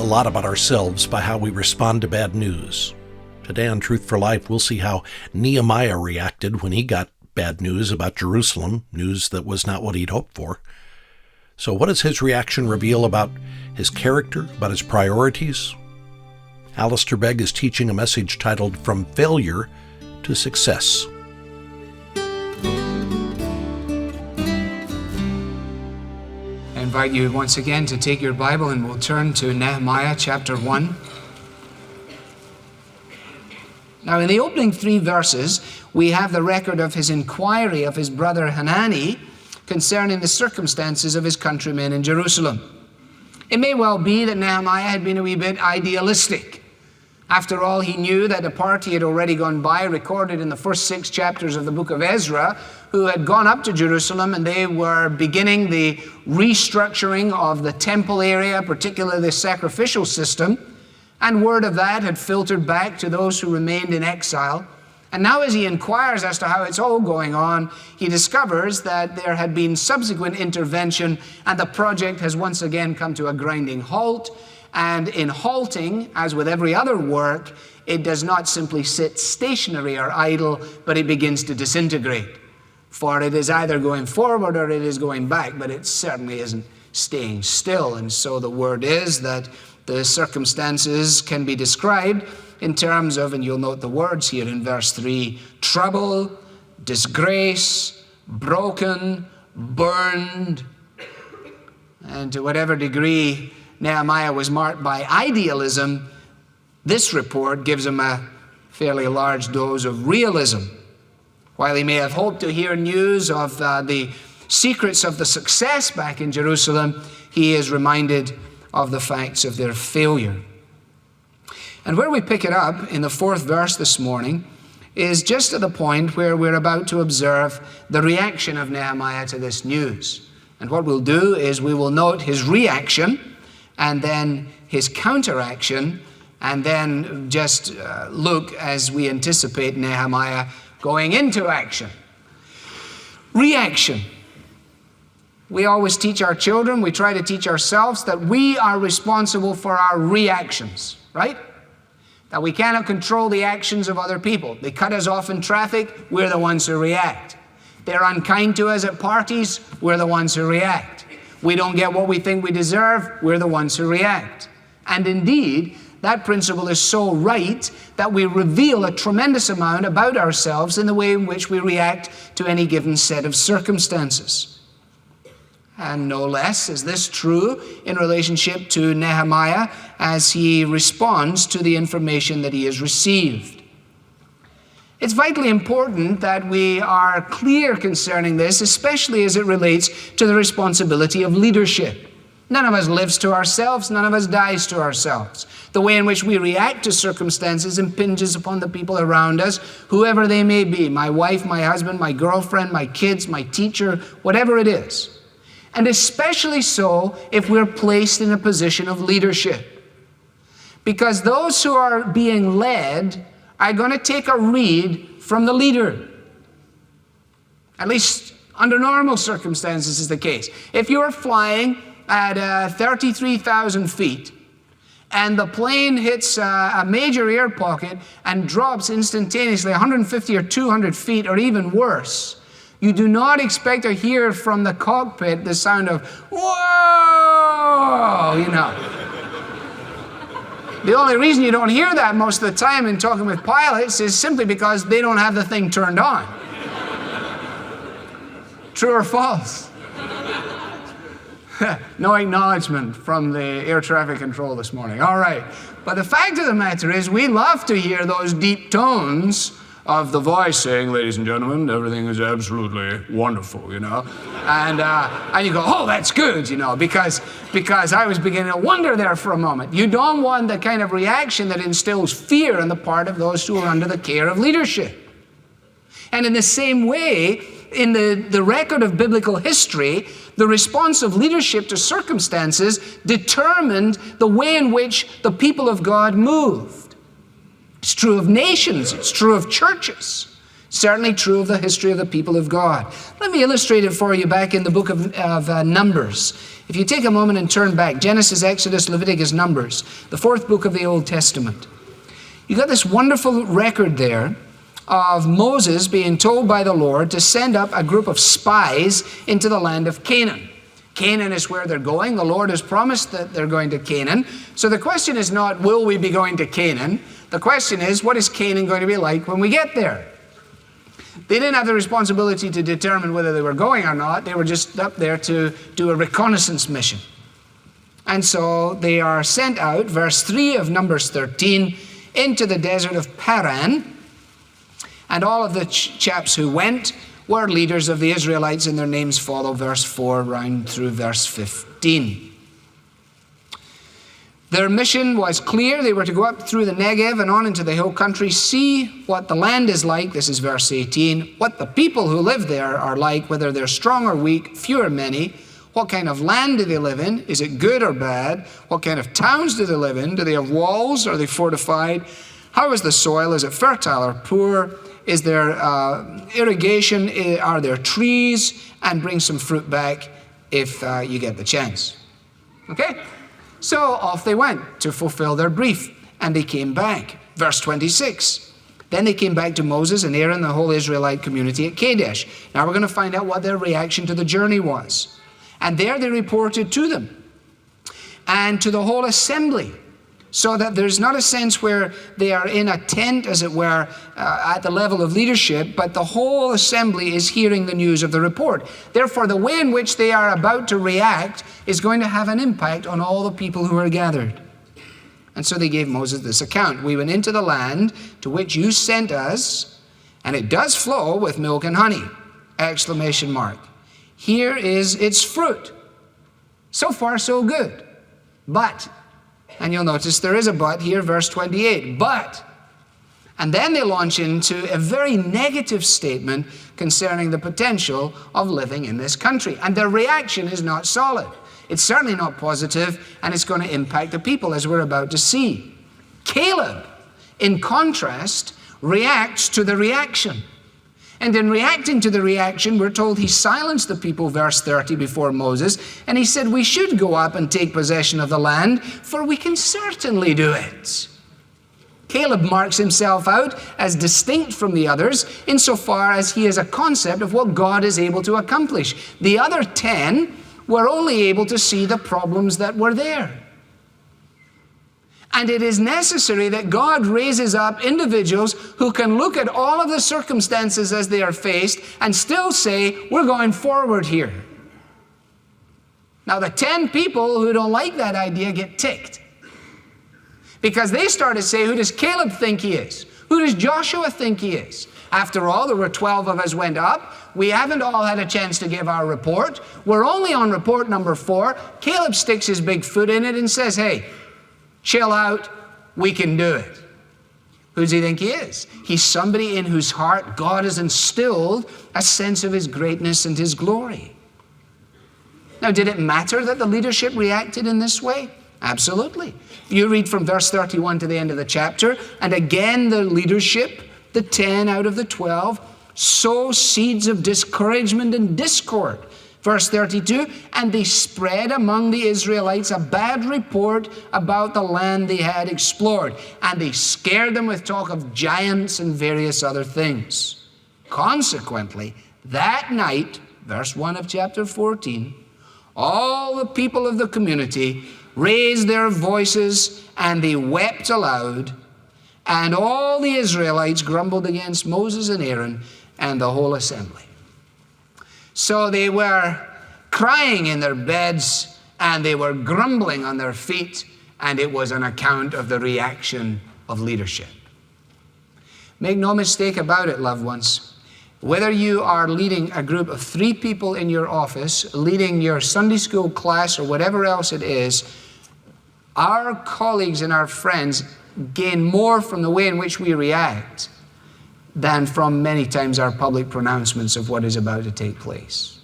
lot about ourselves by how we respond to bad news. Today on Truth for Life, we'll see how Nehemiah reacted when he got bad news about Jerusalem, news that was not what he'd hoped for. So what does his reaction reveal about his character, about his priorities? Alistair Begg is teaching a message titled From Failure to Success. I invite you once again to take your Bible and we'll turn to Nehemiah chapter 1. Now, in the opening 3 verses, we have the record of his inquiry of his brother Hanani concerning the circumstances of his countrymen in Jerusalem. It may well be that Nehemiah had been a wee bit idealistic. After all, he knew that a party had already gone by, recorded in the first 6 chapters of the book of Ezra, who had gone up to Jerusalem, and they were beginning the restructuring of the temple area, particularly the sacrificial system. And word of that had filtered back to those who remained in exile. And now as he inquires as to how it's all going on, he discovers that there had been subsequent intervention and the project has once again come to a grinding halt. And in halting, as with every other work, it does not simply sit stationary or idle, but it begins to disintegrate. For it is either going forward or it is going back, but it certainly isn't staying still. And so the word is that the circumstances can be described in terms of, and you'll note the words here in verse 3, trouble, disgrace, broken, burned. And to whatever degree Nehemiah was marked by idealism, this report gives him a fairly large dose of realism. While he may have hoped to hear news of the secrets of the success back in Jerusalem, he is reminded of the facts of their failure. And where we pick it up in the 4th verse this morning is just at the point where we're about to observe the reaction of Nehemiah to this news. And what we'll do is we will note his reaction and then his counteraction, and then just look as we anticipate Nehemiah going into action. Reaction. We always teach our children, we try to teach ourselves that we are responsible for our reactions, right? That we cannot control the actions of other people. They cut us off in traffic, we're the ones who react. They're unkind to us at parties, we're the ones who react. We don't get what we think we deserve, we're the ones who react. And indeed, that principle is so right that we reveal a tremendous amount about ourselves in the way in which we react to any given set of circumstances. And no less is this true in relationship to Nehemiah as he responds to the information that he has received. It's vitally important that we are clear concerning this, especially as it relates to the responsibility of leadership. None of us lives to ourselves, none of us dies to ourselves. The way in which we react to circumstances impinges upon the people around us, whoever they may be, my wife, my husband, my girlfriend, my kids, my teacher, whatever it is. And especially so if we're placed in a position of leadership. Because those who are being led are going to take a read from the leader. At least under normal circumstances is the case. If you're flying at 33,000 feet and the plane hits a major air pocket and drops instantaneously 150 or 200 feet or even worse, you do not expect to hear from the cockpit the sound of, whoa, you know. The only reason you don't hear that most of the time in talking with pilots is simply because they don't have the thing turned on. True or false? No acknowledgement from the air traffic control this morning. All right. But the fact of the matter is we love to hear those deep tones of the voice saying, ladies and gentlemen, everything is absolutely wonderful, you know. And you go, oh, that's good, you know, because I was beginning to wonder there for a moment. You don't want the kind of reaction that instills fear on the part of those who are under the care of leadership. And in the same way, in the record of biblical history, the response of leadership to circumstances determined the way in which the people of God moved. It's true of nations. It's true of churches. Certainly true of the history of the people of God. Let me illustrate it for you back in the book of Numbers. If you take a moment and turn back, Genesis, Exodus, Leviticus, Numbers, the fourth book of the Old Testament. You got this wonderful record there of Moses being told by the Lord to send up a group of spies into the land of Canaan. Canaan is where they're going. The Lord has promised that they're going to Canaan. So the question is not, will we be going to Canaan? The question is, what is Canaan going to be like when we get there? They didn't have the responsibility to determine whether they were going or not. They were just up there to do a reconnaissance mission. And so they are sent out, verse 3 of Numbers 13, into the desert of Paran. And all of the chaps who went were leaders of the Israelites, and their names follow verse 4 round through verse 15. Their mission was clear. They were to go up through the Negev and on into the hill country, see what the land is like. This is verse 18. What the people who live there are like, whether they're strong or weak, few or many. What kind of land do they live in? Is it good or bad? What kind of towns do they live in? Do they have walls? Are they fortified? How is the soil? Is it fertile or poor? Is there irrigation? Are there trees? And bring some fruit back if you get the chance. Okay? So off they went to fulfill their brief, and they came back. Verse 26. Then they came back to Moses and Aaron, the whole Israelite community at Kadesh. Now we're going to find out what their reaction to the journey was. And there they reported to them and to the whole assembly, so that there's not a sense where they are in a tent, as it were, at the level of leadership, but the whole assembly is hearing the news of the report. Therefore, the way in which they are about to react is going to have an impact on all the people who are gathered. And so they gave Moses this account. We went into the land to which you sent us, and it does flow with milk and honey! Exclamation mark. Here is its fruit. So far, so good. But, and you'll notice there is a but here, verse 28, but. And then they launch into a very negative statement concerning the potential of living in this country. And their reaction is not solid. It's certainly not positive, and it's going to impact the people, as we're about to see. Caleb, in contrast, reacts to the reaction. And in reacting to the reaction, we're told he silenced the people, verse 30, before Moses, and he said, we should go up and take possession of the land, for we can certainly do it. Caleb marks himself out as distinct from the others insofar as he has a concept of what God is able to accomplish. The other 10 were only able to see the problems that were there. And it is necessary that God raises up individuals who can look at all of the circumstances as they are faced and still say, we're going forward here. Now, the 10 people who don't like that idea get ticked, because they start to say, who does Caleb think he is? Who does Joshua think he is? After all, there were 12 of us went up. We haven't all had a chance to give our report. We're only on report number 4. Caleb sticks his big foot in it and says, hey, chill out, we can do it. Who does he think he is? He's somebody in whose heart God has instilled a sense of his greatness and his glory. Now, did it matter that the leadership reacted in this way? Absolutely. You read from verse 31 to the end of the chapter, and again the leadership, the 10 out of the 12, sow seeds of discouragement and discord. Verse 32, and they spread among the Israelites a bad report about the land they had explored, and they scared them with talk of giants and various other things. Consequently, that night, verse 1 of chapter 14, all the people of the community raised their voices and they wept aloud, and all the Israelites grumbled against Moses and Aaron and the whole assembly. So they were crying in their beds, and they were grumbling on their feet, and it was an account of the reaction of leadership. Make no mistake about it, loved ones. Whether you are leading a group of 3 people in your office, leading your Sunday school class, or whatever else it is, our colleagues and our friends gain more from the way in which we react than from many times our public pronouncements of what is about to take place.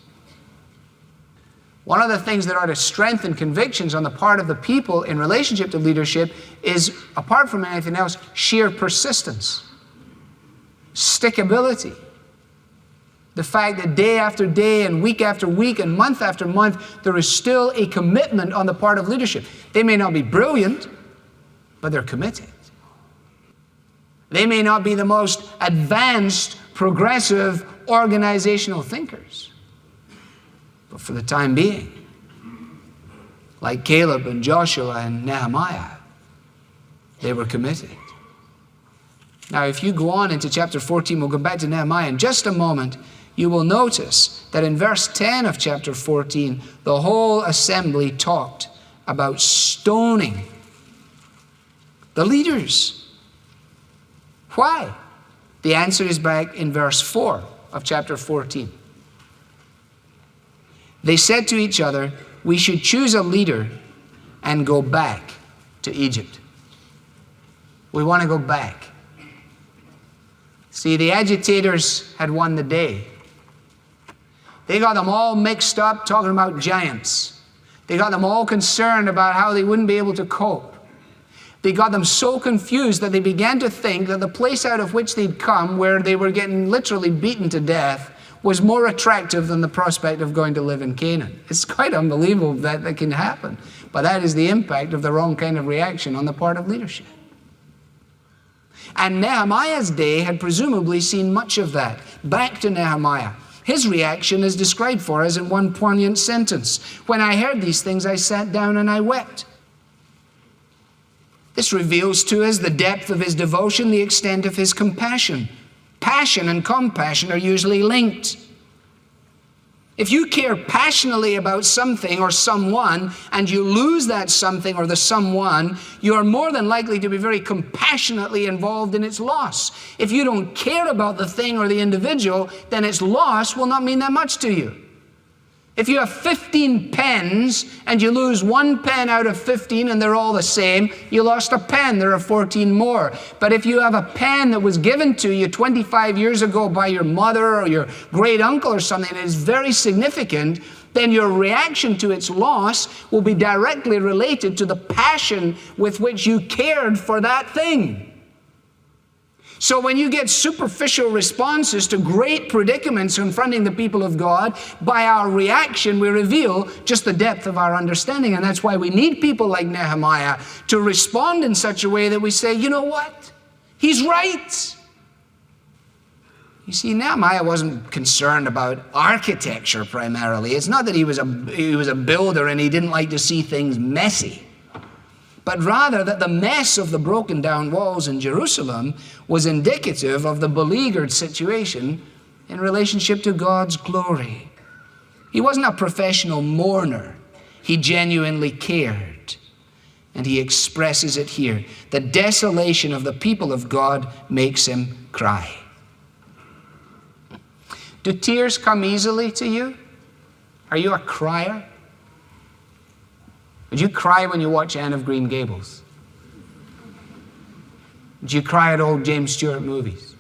One of the things that are to strengthen convictions on the part of the people in relationship to leadership is, apart from anything else, sheer persistence. stickability. The fact that day after day and week after week and month after month, there is still a commitment on the part of leadership. They may not be brilliant, but they're committed. They may not be the most advanced, progressive, organizational thinkers, but for the time being, like Caleb and Joshua and Nehemiah, they were committed. Now, if you go on into chapter 14, we'll go back to Nehemiah in just a moment, you will notice that in verse 10 of chapter 14, the whole assembly talked about stoning the leaders. Why? The answer is back in verse 4 of chapter 14. They said to each other, we should choose a leader and go back to Egypt. We want to go back. See, the agitators had won the day. They got them all mixed up talking about giants. They got them all concerned about how they wouldn't be able to cope. They got them so confused that they began to think that the place out of which they'd come, where they were getting literally beaten to death, was more attractive than the prospect of going to live in Canaan. It's quite unbelievable that can happen. But that is the impact of the wrong kind of reaction on the part of leadership. And Nehemiah's day had presumably seen much of that. Back to Nehemiah. His reaction is described for us in one poignant sentence. When I heard these things, I sat down and I wept. This reveals to us the depth of his devotion, the extent of his compassion. Passion and compassion are usually linked. If you care passionately about something or someone and you lose that something or the someone, you are more than likely to be very compassionately involved in its loss. If you don't care about the thing or the individual, then its loss will not mean that much to you. If you have 15 pens and you lose one pen out of 15 and they're all the same, you lost a pen, there are 14 more. But if you have a pen that was given to you 25 years ago by your mother or your great uncle or something that is very significant, then your reaction to its loss will be directly related to the passion with which you cared for that thing. So when you get superficial responses to great predicaments confronting the people of God, by our reaction we reveal just the depth of our understanding. And that's why we need people like Nehemiah to respond in such a way that we say, you know what? He's right. You see, Nehemiah wasn't concerned about architecture primarily. It's not that he was a builder and he didn't like to see things messy, but rather that the mess of the broken down walls in Jerusalem was indicative of the beleaguered situation in relationship to God's glory. He wasn't a professional mourner. He genuinely cared. And he expresses it here. The desolation of the people of God makes him cry. Do tears come easily to you? Are you a crier? Would you cry when you watch Anne of Green Gables? Would you cry at old James Stewart movies?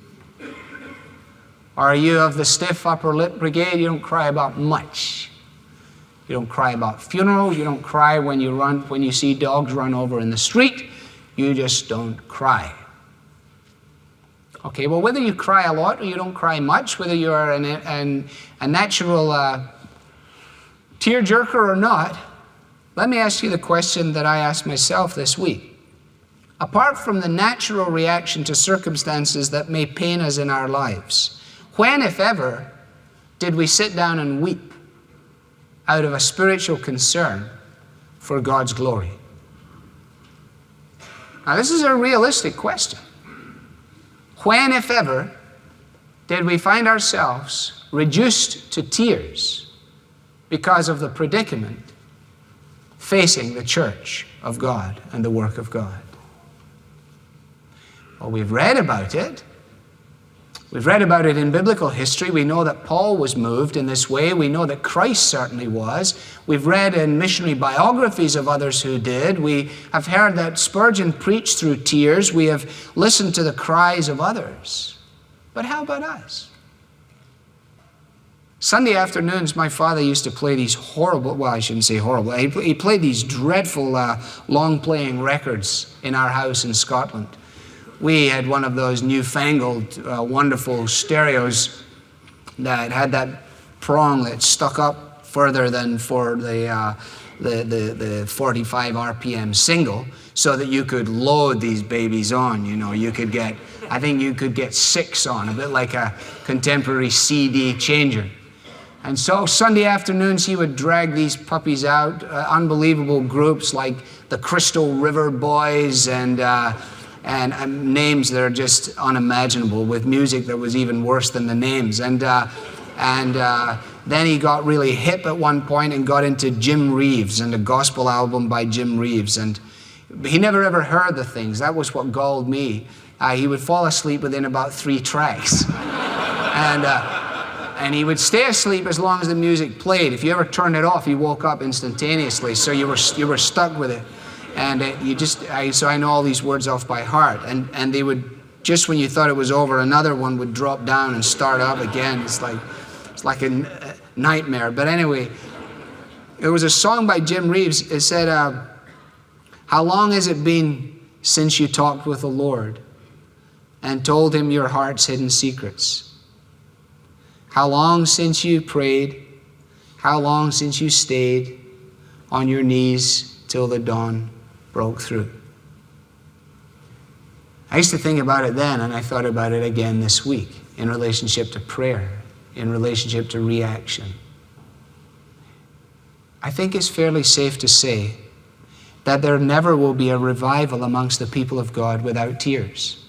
Or are you of the stiff upper lip brigade? You don't cry about much. You don't cry about funerals. You don't cry when you see dogs run over in the street. You just don't cry. Okay, well, whether you cry a lot or you don't cry much, whether you're a natural tearjerker or not, let me ask you the question that I asked myself this week. Apart from the natural reaction to circumstances that may pain us in our lives, when, if ever, did we sit down and weep out of a spiritual concern for God's glory? Now, this is a realistic question. When, if ever, did we find ourselves reduced to tears because of the predicament facing the church of God and the work of God? Well, we've read about it. We've read about it in biblical history. We know that Paul was moved in this way. We know that Christ certainly was. We've read in missionary biographies of others who did. We have heard that Spurgeon preached through tears. We have listened to the cries of others. But how about us? Sunday afternoons, my father used to play these horrible, well, I shouldn't say horrible, he played these dreadful long-playing records in our house in Scotland. we had one of those newfangled, wonderful stereos that had that prong that stuck up further than for the 45 RPM single, so that you could load these babies on. You could get, I think you could get 6 on, a bit like a contemporary CD changer. And so Sunday afternoons he would drag these puppies out, unbelievable groups like the Crystal River Boys and names that are just unimaginable, with music that was even worse than the names. And then he got really hip at one point and got into Jim Reeves and a gospel album by Jim Reeves. And he never ever heard the things. That was what galled me. He would fall asleep within about 3 tracks. And he would stay asleep as long as the music played. If you ever turned it off, he woke up instantaneously. So you were stuck with it. And so I know all these words off by heart. And they would, just when you thought it was over, another one would drop down and start up again. It's like a nightmare. But anyway, there was a song by Jim Reeves. It said, how long has it been since you talked with the Lord and told him your heart's hidden secrets? How long since you prayed? How long since you stayed on your knees till the dawn broke through? I used to think about it then, and I thought about it again this week in relationship to prayer, in relationship to reaction. I think it's fairly safe to say that there never will be a revival amongst the people of God without tears.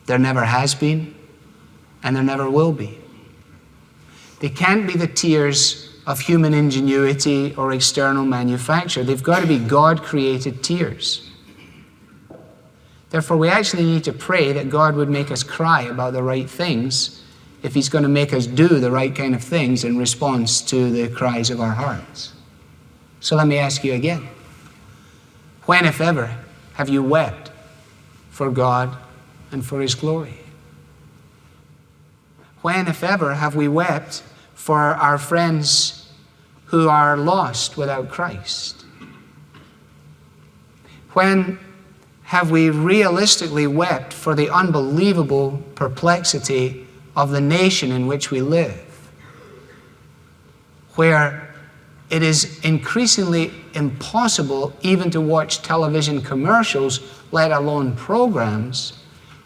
There never has been, and there never will be. They can't be the tears of human ingenuity or external manufacture. They've got to be God-created tears. Therefore, we actually need to pray that God would make us cry about the right things if he's going to make us do the right kind of things in response to the cries of our hearts. So let me ask you again. When, if ever, have you wept for God and for his glory? When, if ever, have we wept for our friends who are lost without Christ? When have we realistically wept for the unbelievable perplexity of the nation in which we live, where it is increasingly impossible even to watch television commercials, let alone programs,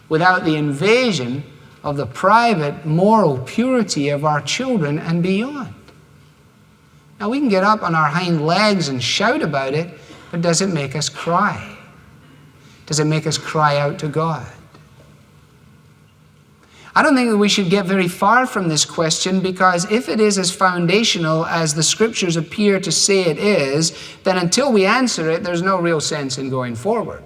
without the invasion of the private moral purity of our children and beyond? Now, we can get up on our hind legs and shout about it, but does it make us cry? Does it make us cry out to God? I don't think that we should get very far from this question, because if it is as foundational as the scriptures appear to say it is, then until we answer it, there's no real sense in going forward.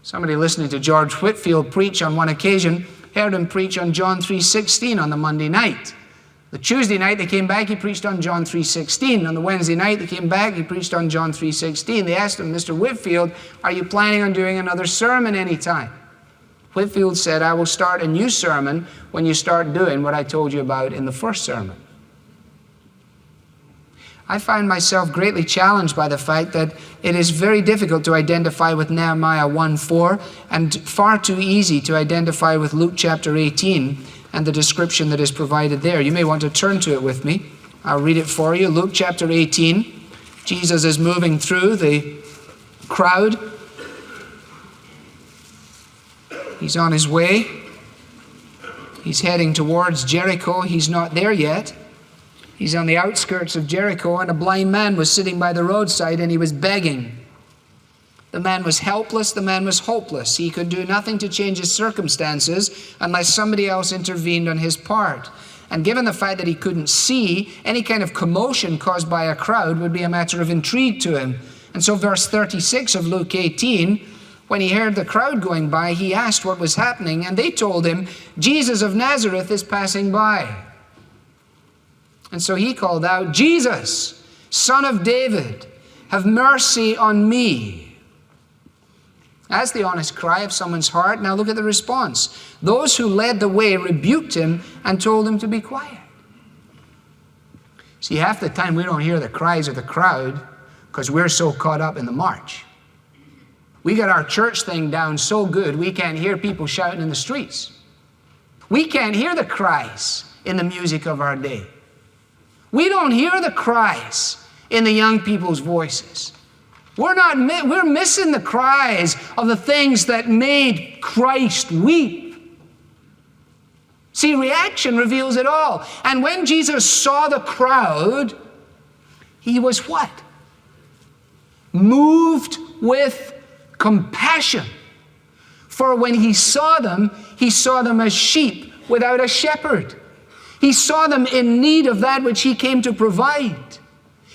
Somebody listening to George Whitefield preach on one occasion heard him preach on John 3:16 on the Monday night. The Tuesday night they came back, he preached on John 3:16. On the Wednesday night they came back, he preached on John 3:16. They asked him, Mr. Whitefield, are you planning on doing another sermon anytime? Whitefield said, I will start a new sermon when you start doing what I told you about in the first sermon. I find myself greatly challenged by the fact that it is very difficult to identify with Nehemiah 1:4 and far too easy to identify with Luke chapter 18 and the description that is provided there. You may want to turn to it with me. I'll read it for you. Luke chapter 18. Jesus is moving through the crowd. He's on his way. He's heading towards Jericho. He's not there yet. He's on the outskirts of Jericho, and a blind man was sitting by the roadside, and he was begging. The man was helpless. The man was hopeless. He could do nothing to change his circumstances unless somebody else intervened on his part. And given the fact that he couldn't see, any kind of commotion caused by a crowd would be a matter of intrigue to him. And so verse 36 of Luke 18, when he heard the crowd going by, he asked what was happening, and they told him, Jesus of Nazareth is passing by. And so he called out, Jesus, Son of David, have mercy on me. That's the honest cry of someone's heart. Now look at the response. Those who led the way rebuked him and told him to be quiet. See, half the time we don't hear the cries of the crowd because we're so caught up in the march. We got our church thing down so good we can't hear people shouting in the streets. We can't hear the cries in the music of our day. We don't hear the cries in the young people's voices. We're missing the cries of the things that made Christ weep. See, reaction reveals it all. And when Jesus saw the crowd, he was what? Moved with compassion. For when he saw them as sheep without a shepherd. He saw them in need of that which he came to provide.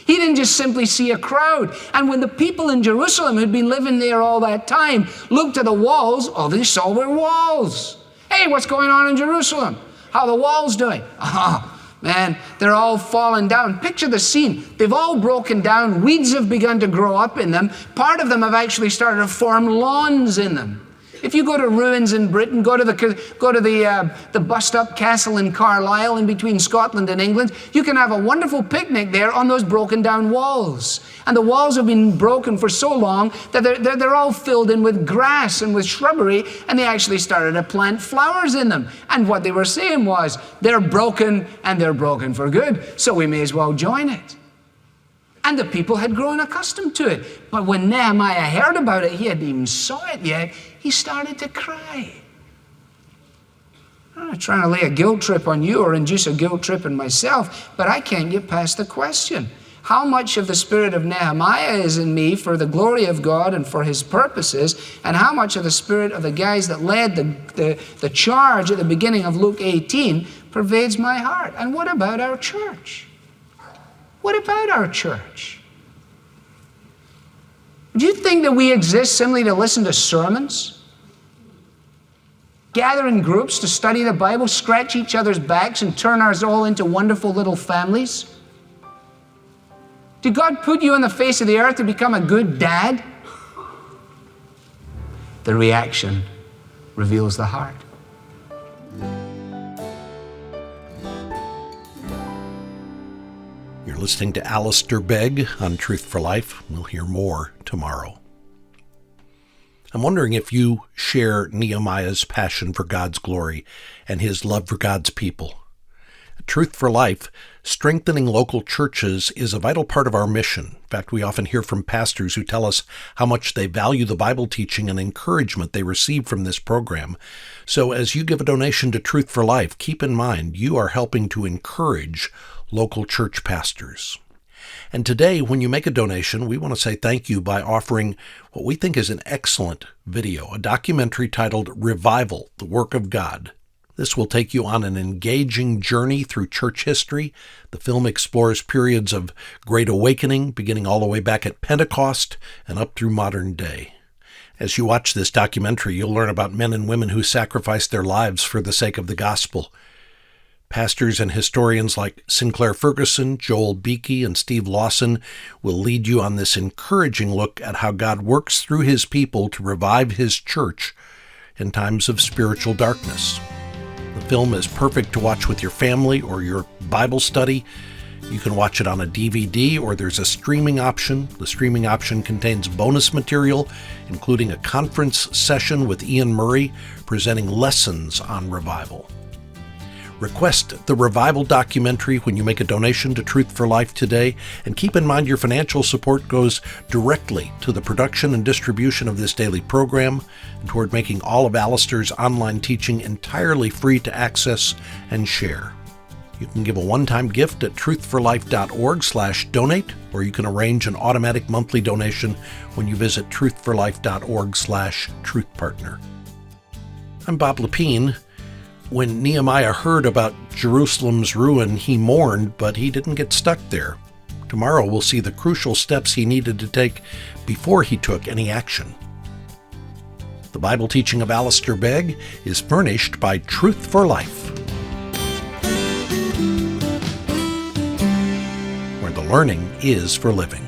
He didn't just simply see a crowd. And when the people in Jerusalem who'd been living there all that time looked at the walls, all they saw were walls. Hey, what's going on in Jerusalem? How are the walls doing? Oh, man, they're all falling down. Picture the scene. They've all broken down. Weeds have begun to grow up in them. Part of them have actually started to form lawns in them. If you go to ruins in Britain, go to the bust-up castle in Carlisle in between Scotland and England, you can have a wonderful picnic there on those broken down walls. And the walls have been broken for so long that they're all filled in with grass and with shrubbery, and they actually started to plant flowers in them. And what they were saying was, they're broken and they're broken for good, so we may as well join it. And the people had grown accustomed to it. But when Nehemiah heard about it, he hadn't even saw it yet, he started to cry. I'm not trying to lay a guilt trip on you or induce a guilt trip in myself, but I can't get past the question. How much of the spirit of Nehemiah is in me for the glory of God and for his purposes, and how much of the spirit of the guys that led the charge at the beginning of Luke 18 pervades my heart? And what about our church? What about our church? Do you think that we exist simply to listen to sermons? Gather in groups to study the Bible, scratch each other's backs, and turn ours all into wonderful little families? Did God put you on the face of the earth to become a good dad? The reaction reveals the heart. You're listening to Alistair Begg on Truth for Life. We'll hear more tomorrow. I'm wondering if you share Nehemiah's passion for God's glory and his love for God's people. Truth for Life, strengthening local churches is a vital part of our mission. In fact, we often hear from pastors who tell us how much they value the Bible teaching and encouragement they receive from this program. So as you give a donation to Truth for Life, keep in mind you are helping to encourage local church pastors. And today, when you make a donation, we want to say thank you by offering what we think is an excellent video, a documentary titled Revival, the Work of God. This will take you on an engaging journey through church history. The film explores periods of great awakening, beginning all the way back at Pentecost and up through modern day. As you watch this documentary, you'll learn about men and women who sacrificed their lives for the sake of the gospel. Pastors and historians like Sinclair Ferguson, Joel Beakey, and Steve Lawson will lead you on this encouraging look at how God works through his people to revive his church in times of spiritual darkness. The film is perfect to watch with your family or your Bible study. You can watch it on a DVD or there's a streaming option. The streaming option contains bonus material, including a conference session with Ian Murray presenting lessons on revival. Request the Revival documentary when you make a donation to Truth for Life today, and keep in mind your financial support goes directly to the production and distribution of this daily program and toward making all of Alistair's online teaching entirely free to access and share. You can give a one-time gift at truthforlife.org/donate, or you can arrange an automatic monthly donation when you visit truthforlife.org/truthpartner. I'm Bob Lepine. When Nehemiah heard about Jerusalem's ruin, he mourned, but he didn't get stuck there. Tomorrow we'll see the crucial steps he needed to take before he took any action. The Bible teaching of Alistair Begg is furnished by Truth for Life, where the learning is for living.